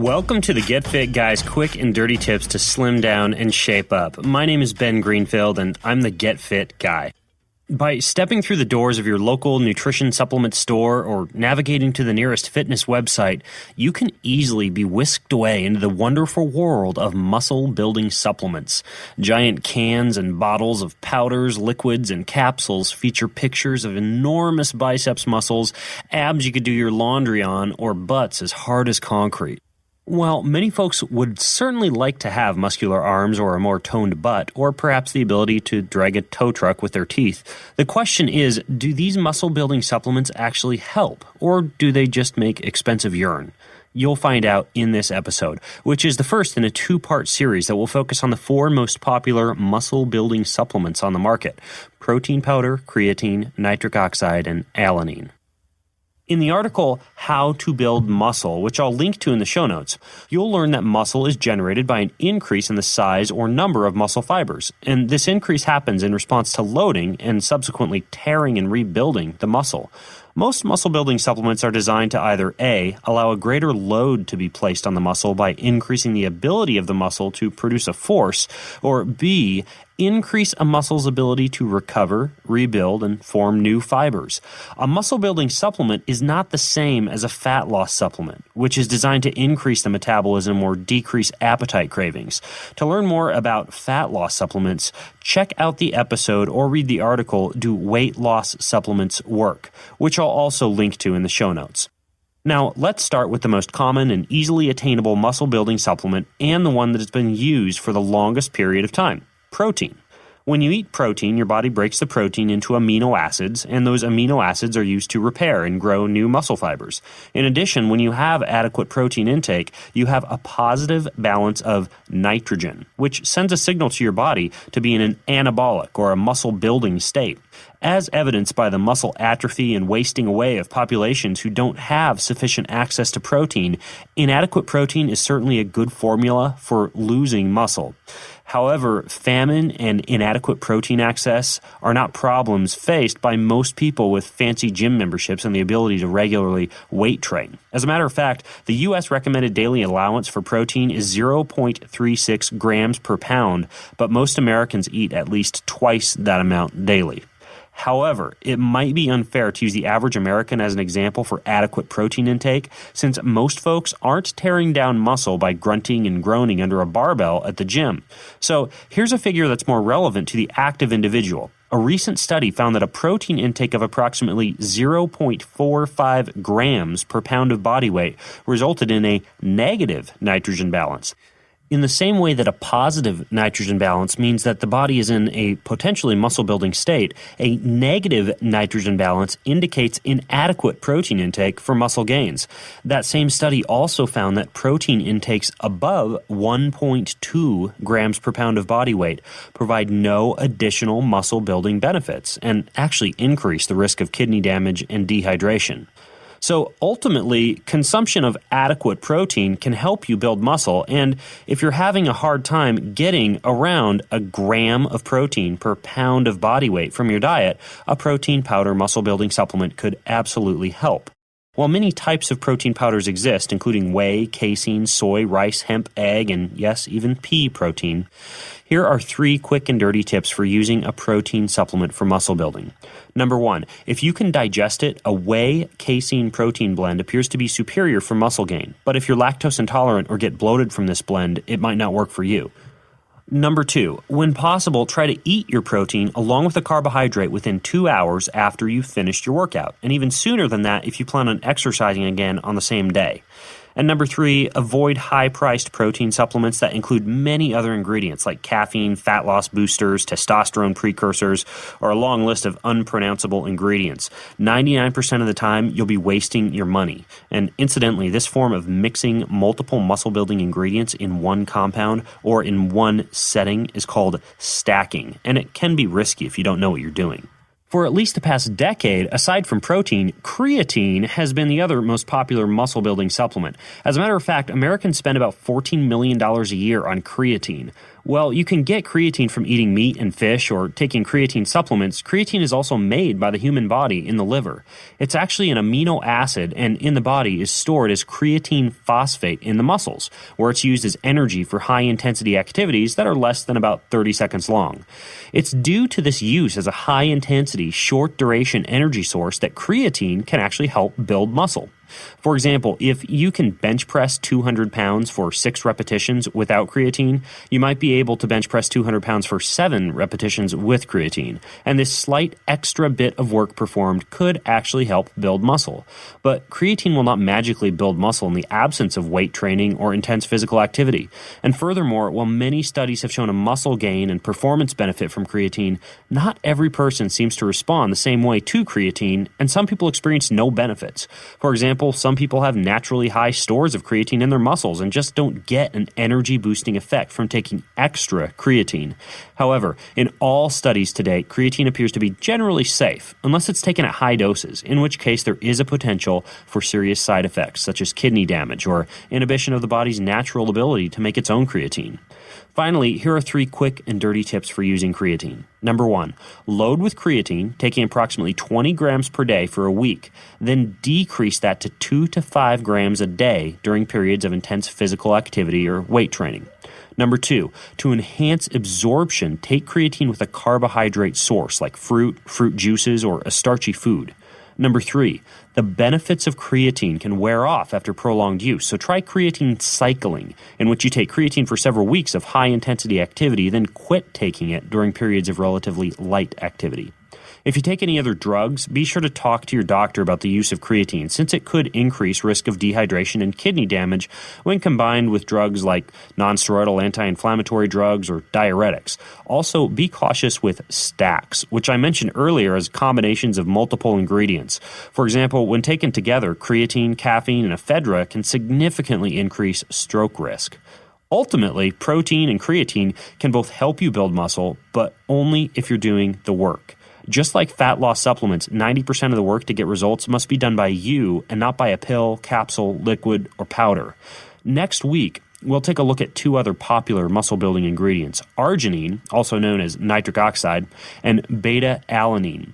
Welcome to the Get Fit Guy's quick and dirty tips to slim down and shape up. My name is Ben Greenfield, and I'm the Get Fit Guy. By stepping through the doors of your local nutrition supplement store or navigating to the nearest fitness website, you can easily be whisked away into the wonderful world of muscle-building supplements. Giant cans and bottles of powders, liquids, and capsules feature pictures of enormous biceps muscles, abs you could do your laundry on, or butts as hard as concrete. While many folks would certainly like to have muscular arms or a more toned butt, or perhaps the ability to drag a tow truck with their teeth, the question is, do these muscle-building supplements actually help, or do they just make expensive urine? You'll find out in this episode, which is the first in a two-part series that will focus on the four most popular muscle-building supplements on the market: protein powder, creatine, nitric oxide, and alanine. In the article, How to Build Muscle, which I'll link to in the show notes, you'll learn that muscle is generated by an increase in the size or number of muscle fibers, and this increase happens in response to loading and subsequently tearing and rebuilding the muscle. Most muscle-building supplements are designed to either A, allow a greater load to be placed on the muscle by increasing the ability of the muscle to produce a force, or B, increase a muscle's ability to recover, rebuild, and form new fibers. A muscle-building supplement is not the same as a fat loss supplement, which is designed to increase the metabolism or decrease appetite cravings. To learn more about fat loss supplements, check out the episode or read the article, Do Weight Loss Supplements Work?, which I'll also link to in the show notes. Now, let's start with the most common and easily attainable muscle-building supplement and the one that has been used for the longest period of time: protein. When you eat protein, your body breaks the protein into amino acids, and those amino acids are used to repair and grow new muscle fibers. In addition, when you have adequate protein intake, you have a positive balance of nitrogen, which sends a signal to your body to be in an anabolic or a muscle-building state. As evidenced by the muscle atrophy and wasting away of populations who don't have sufficient access to protein, inadequate protein is certainly a good formula for losing muscle. However, famine and inadequate protein access are not problems faced by most people with fancy gym memberships and the ability to regularly weight train. As a matter of fact, the U.S. recommended daily allowance for protein is 0.36 grams per pound, but most Americans eat at least twice that amount daily. However, it might be unfair to use the average American as an example for adequate protein intake, since most folks aren't tearing down muscle by grunting and groaning under a barbell at the gym. So here's a figure that's more relevant to the active individual. A recent study found that a protein intake of approximately 0.45 grams per pound of body weight resulted in a negative nitrogen balance. In the same way that a positive nitrogen balance means that the body is in a potentially muscle-building state, a negative nitrogen balance indicates inadequate protein intake for muscle gains. That same study also found that protein intakes above 1.2 grams per pound of body weight provide no additional muscle-building benefits and actually increase the risk of kidney damage and dehydration. So ultimately, consumption of adequate protein can help you build muscle, and if you're having a hard time getting around a gram of protein per pound of body weight from your diet, a protein powder muscle building supplement could absolutely help. While many types of protein powders exist, including whey, casein, soy, rice, hemp, egg, and yes, even pea protein, here are 3 quick and dirty tips for using a protein supplement for muscle building. Number 1, if you can digest it, a whey casein protein blend appears to be superior for muscle gain. But if you're lactose intolerant or get bloated from this blend, it might not work for you. Number 2, when possible, try to eat your protein along with a carbohydrate within 2 hours after you've finished your workout, and even sooner than that if you plan on exercising again on the same day. And number 3, avoid high-priced protein supplements that include many other ingredients like caffeine, fat loss boosters, testosterone precursors, or a long list of unpronounceable ingredients. 99% of the time, you'll be wasting your money. And incidentally, this form of mixing multiple muscle-building ingredients in one compound or in one setting is called stacking, and it can be risky if you don't know what you're doing. For at least the past decade, aside from protein, creatine has been the other most popular muscle-building supplement. As a matter of fact, Americans spend about $14 million a year on creatine. Well, you can get creatine from eating meat and fish or taking creatine supplements. Creatine is also made by the human body in the liver. It's actually an amino acid and in the body is stored as creatine phosphate in the muscles, where it's used as energy for high-intensity activities that are less than about 30 seconds long. It's due to this use as a high-intensity, short-duration energy source that creatine can actually help build muscle. For example, if you can bench press 200 pounds for 6 repetitions without creatine, you might be able to bench press 200 pounds for 7 repetitions with creatine. And this slight extra bit of work performed could actually help build muscle. But creatine will not magically build muscle in the absence of weight training or intense physical activity. And furthermore, while many studies have shown a muscle gain and performance benefit from creatine, not every person seems to respond the same way to creatine, and some people experience no benefits. For example, some people have naturally high stores of creatine in their muscles and just don't get an energy-boosting effect from taking extra creatine. However, in all studies to date, creatine appears to be generally safe, unless it's taken at high doses, in which case there is a potential for serious side effects, such as kidney damage or inhibition of the body's natural ability to make its own creatine. Finally, here are 3 quick and dirty tips for using creatine. Number 1, load with creatine, taking approximately 20 grams per day for a week, then decrease that to 2 to 5 grams a day during periods of intense physical activity or weight training. Number 2, to enhance absorption, take creatine with a carbohydrate source like fruit juices, or a starchy food. Number 3, the benefits of creatine can wear off after prolonged use, so try creatine cycling, in which you take creatine for several weeks of high-intensity activity, then quit taking it during periods of relatively light activity. If you take any other drugs, be sure to talk to your doctor about the use of creatine, since it could increase risk of dehydration and kidney damage when combined with drugs like nonsteroidal anti-inflammatory drugs or diuretics. Also, be cautious with stacks, which I mentioned earlier as combinations of multiple ingredients. For example, when taken together, creatine, caffeine, and ephedra can significantly increase stroke risk. Ultimately, protein and creatine can both help you build muscle, but only if you're doing the work. Just like fat loss supplements, 90% of the work to get results must be done by you and not by a pill, capsule, liquid, or powder. Next week, we'll take a look at 2 other popular muscle-building ingredients, arginine, also known as nitric oxide, and beta-alanine.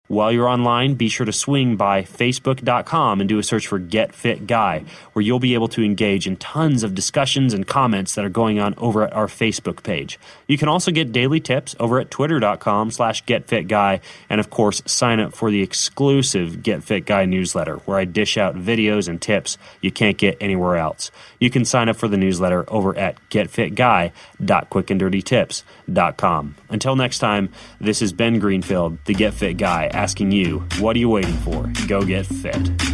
While you're online, be sure to swing by facebook.com and do a search for Get Fit Guy, where you'll be able to engage in tons of discussions and comments that are going on over at our Facebook page. You can also get daily tips over at twitter.com/GetFitGuy, and of course, sign up for the exclusive Get Fit Guy newsletter, where I dish out videos and tips you can't get anywhere else. You can sign up for the newsletter over at getfitguy.quickanddirtytips.com. Until next time, this is Ben Greenfield, the Get Fit Guy, asking you, what are you waiting for? Go get fit.